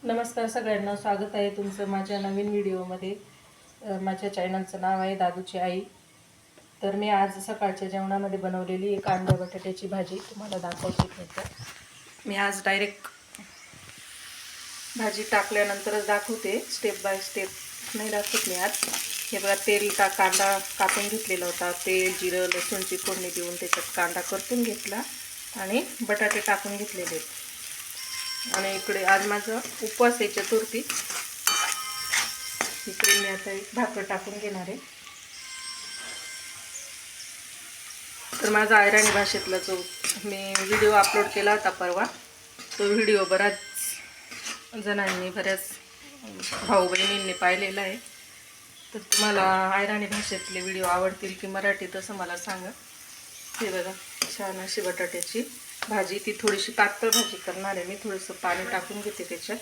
नमस्कार सगळ्यांना, स्वागत आहे तुमचं माझ्या नवीन व्हिडिओमध्ये। माझ्या चॅनलचं नाव आहे दादूची आई। तर मी आज सकाळच्या जेवणामध्ये बनवलेली एक कांदा बटाट्याची भाजी तुम्हाला दाखवते। मी आज डायरेक्ट भाजी टाकल्यानंतरच दाखवते, स्टेप बाय स्टेप नाही दाखवत मी आज। हे बघा, कांदा कापून घेतलेला होता, तेल जिरं लसूणची फोडणी देऊन त्याच्यात कांदा परतून घेतला आणि बटाटे टाकून घेतलेले। आणि इकडे आज माझा उपवास आहे, चतुर्थी। इकडे मी आता एक भाकर टाकून घेणार आहे। तर माझा आयराणी भाषेतला जो मी व्हिडिओ अपलोड केला होता परवा, तो व्हिडिओ बऱ्याच जणांनी, बऱ्याच भाऊ बहिणींनी पाहिलेला आहे। तर तुम्हाला आयराणी भाषेतले व्हिडिओ आवडतील की मराठी तसं मला सांगा। हे बघा, छान अशी बटाट्याची भाजी, ती थोडीशी पातळ भाजी करणार आहे मी। थोडंसं पाणी टाकून घेते त्याच्यात।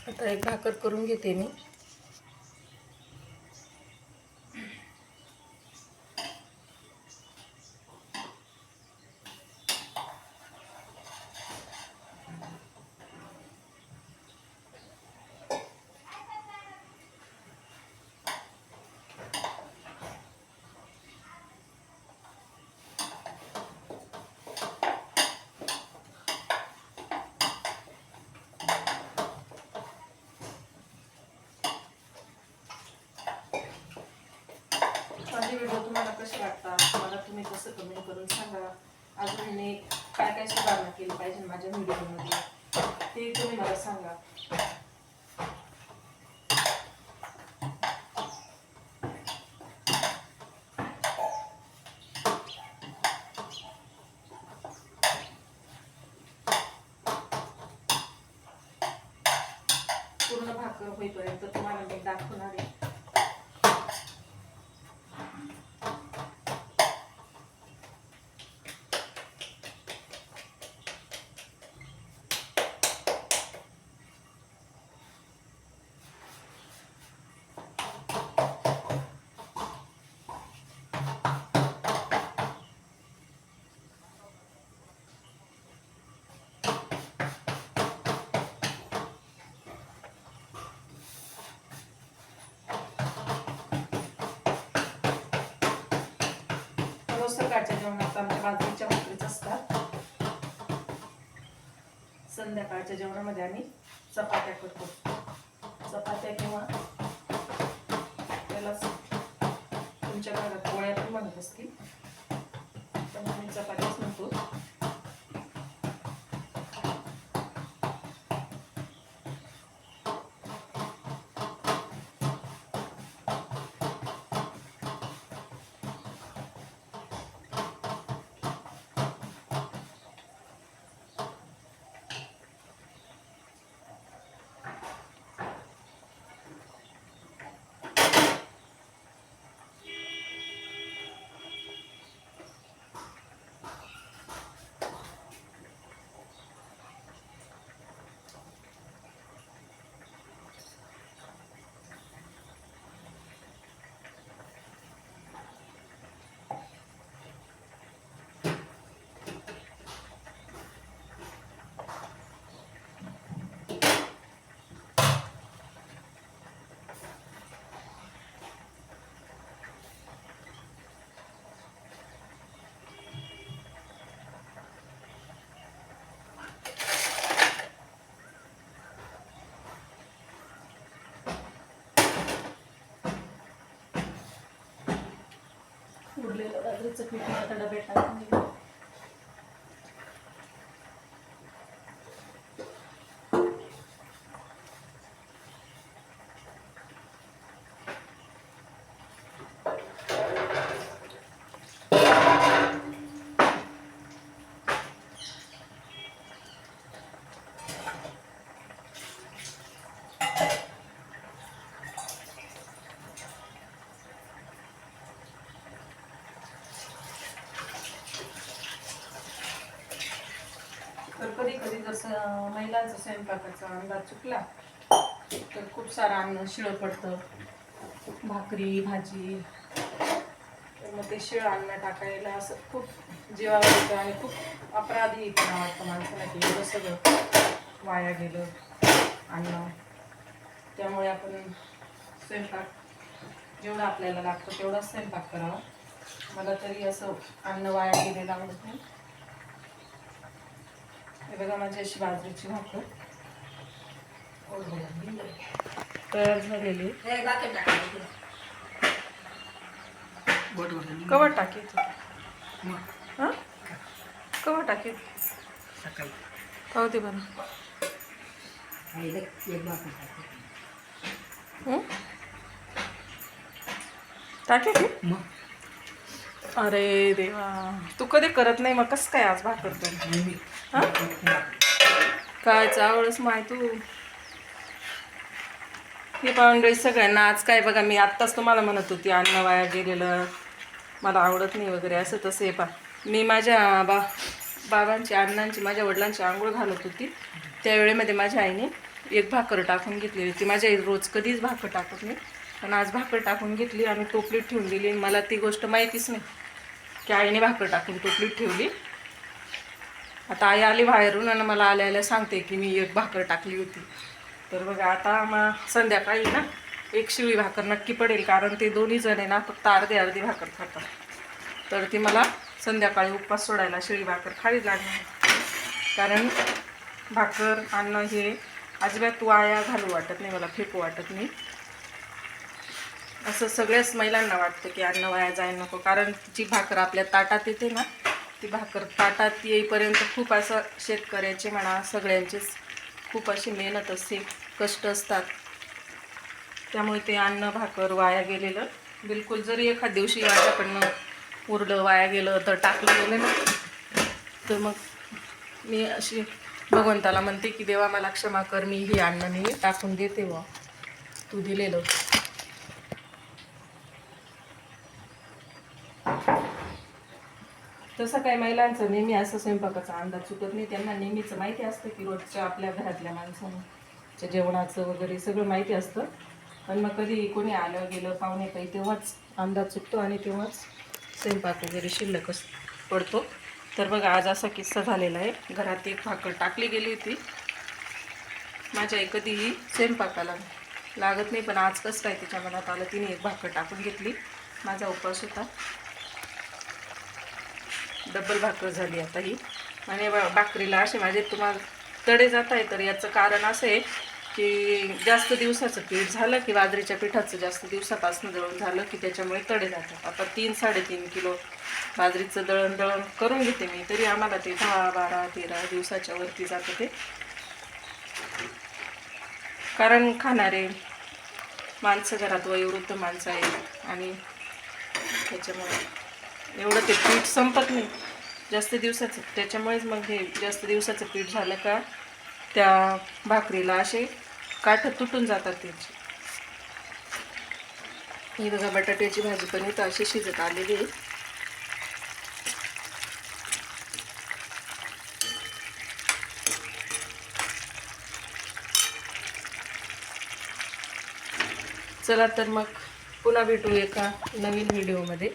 आता एक भाकर करून घेते मी। माझे व्हिडिओ तुम्हाला कसे वाटतात मला तुम्ही कसं कमेंट करून सांगा। अजून मी काय काय सुधारणा केली पाहिजे माझ्या व्हिडिओमध्ये ते तुम्ही मला सांगा। पूर्ण भाकर होईपर्यंत तुम्हाला मी दाखवणार आहे। रोज सकाळच्या जेवणात आमच्या बाजरीच्या भाकरीच असतात। संध्याकाळच्या जेवणामध्ये आम्ही चपात्या करतो। चपात्या किंवा त्याला तुमच्या घरात पोळ्या पण बनत असतील, पण आम्ही चपात्याच म्हणतो। उरलेलं बाजरीचं पीठ आता डब्यात टाकून दिलं। तर कधी कधी जसं महिलांचा स्वयंपाकाचा अंदाज चुकला तर खूप सारं अन्न शिळं पडतं, भाकरी भाजी. तर मग ते शिळं अन्न टाकायला असं खूप जीवावर येतं आणि खूप अपराधीपणा वाटतं माणसाला की एवढं सगळं वाया गेलं अन्न. त्यामुळे आपण स्वयंपाक जेवढं आपल्याला लागतं तेवढाच स्वयंपाक करावा. मला तरी असं अन्न वाया गेलेलं आवडत नाही. हे बघा माझी अशी बाजरीची भाकर तयार झालेली. कवा टाकेल हां कवा टाकेल पाहू दे बरं. टाकेल की? अरे देवा, तू कधी करत नाही मग कसं काय आज भाकर कर? हां काय चावळच माय तू. हे पाहून सगळ्यांना आज काय बघा, मी आत्ताच तुम्हाला म्हणत होती अन्न वाया गेलेलं मला आवडत नाही वगैरे असं तसं. हे पा मी माझ्या बाबांची अण्णांची माझ्या वडिलांची आंघोळ घालत होती त्यावेळेमध्ये माझ्या आईने एक भाकर टाकून घेतलेली होती. माझ्या आई रोज कधीच भाकर टाकत नाही, पण आज भाकर टाकून घेतली आणि टोपलीत ठेवून दिली. मला ती गोष्ट माहितीच नाही की आईने भाकर टाकून टोपलीत ठेवली. आता आई आली बाहेरून आणि मला आल्या सांगते की मी एक भाकर टाकली होती. तर बघा आता मग संध्याकाळी ना एक शिळी भाकर नक्की पडेल, कारण ते दोन्ही जण आहे ना फक्त अर्धी भाकर खातात. तर ती मला संध्याकाळी उपवास सोडायला शिळी भाकर खावी लागणार, कारण भाकर अन्न हे अजिबात वाया घालू वाटत नाही, मला फेकू वाटत नाही. असं सगळ्याच महिलांना वाटतं की अन्न वाया जायला नको, कारण जी भाकर आपल्या ताटात येते ना ती भाकर ताटात येईपर्यंत खूप असं शेतकऱ्याचे म्हणा सगळ्यांचेच खूप अशी मेहनत असते, कष्ट असतात. त्यामुळे ते अन्न भाकर वाया गेलेलं बिलकुल, जरी एखाद दिवशी माझ्याकडनं उरलं वाया गेलं तर टाकलं गेलं ना, तर मग मी अशी भगवंताला म्हणते की देवा मला क्षमा कर, मी ही अन्न मी टाकून देते व तू दिलेलं. तसं काय महिलांचं नेहमी असं स्वयंपाकाचा अंदाज चुकत नाही. त्यांना नेहमीच माहिती असतं की रोजच्या आपल्या घरातल्या माणसांच्या जेवणाचं वगैरे सगळं माहिती असतं. पण मग कधी कोणी आलं गेलं पाहुणे काही तेव्हाच अंदाज चुकतो आणि तेव्हाच स्वयंपाक वगैरे शिल्लकच पडतो. तर बघा आज असा किस्सा झालेला आहे. घरात एक भाकर टाकली गेली होती. माझ्या आई कधीही स्वयंपाकाला लागत नाही, पण आज कसं काय तिच्या मनात आलं, तिने एक भाकर टाकून घेतली. माझा उपवास होता, डबल भाकर झाली आता ही. आणि भाकरीला असे माझे तुम्हाला तडे जात आहे. तर याचं कारण असं आहे की जास्त दिवसाचं पीठ झालं की बाजरीच्या पिठाचं जास्त दिवसापासून दळण झालं की त्याच्यामुळे तडे जातात. आता 3-3.5 किलो बाजरीचं दळण करून घेते मी, तरी आम्हाला ते 10, 12, 13 दिवसाच्या वरती जातं ते. कारण खाणारे माणसं घरात वयोवृद्ध माणसं आहेत आणि त्याच्यामुळे एवढं ते पीठ संपत नाही जास्त दिवसाचं. त्याच्यामुळेच मग हे जास्त दिवसाचं पीठ झालं का त्या भाकरीला असे काठ तुटून जातात त्याची. ही बघा बटाट्याची भाजी पण इथं अशी शिजत आलेली आहे. चला तर मग पुन्हा भेटू एका नवीन व्हिडिओमध्ये.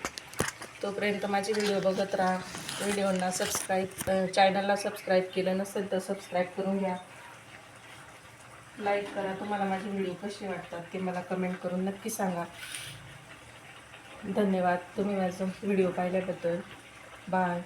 तोपर्यंत माझी व्हिडिओ बघत राहा. व्हिडिओना चॅनलला सबस्क्राईब केलं नसेल तर सबस्क्राईब करून घ्या, लाईक करा. तुम्हाला माझे व्हिडिओ कसे वाटतात ते मला कमेंट करून नक्की सांगा. धन्यवाद तुम्ही माझा व्हिडिओ पाहिल्याबद्दल. बाय.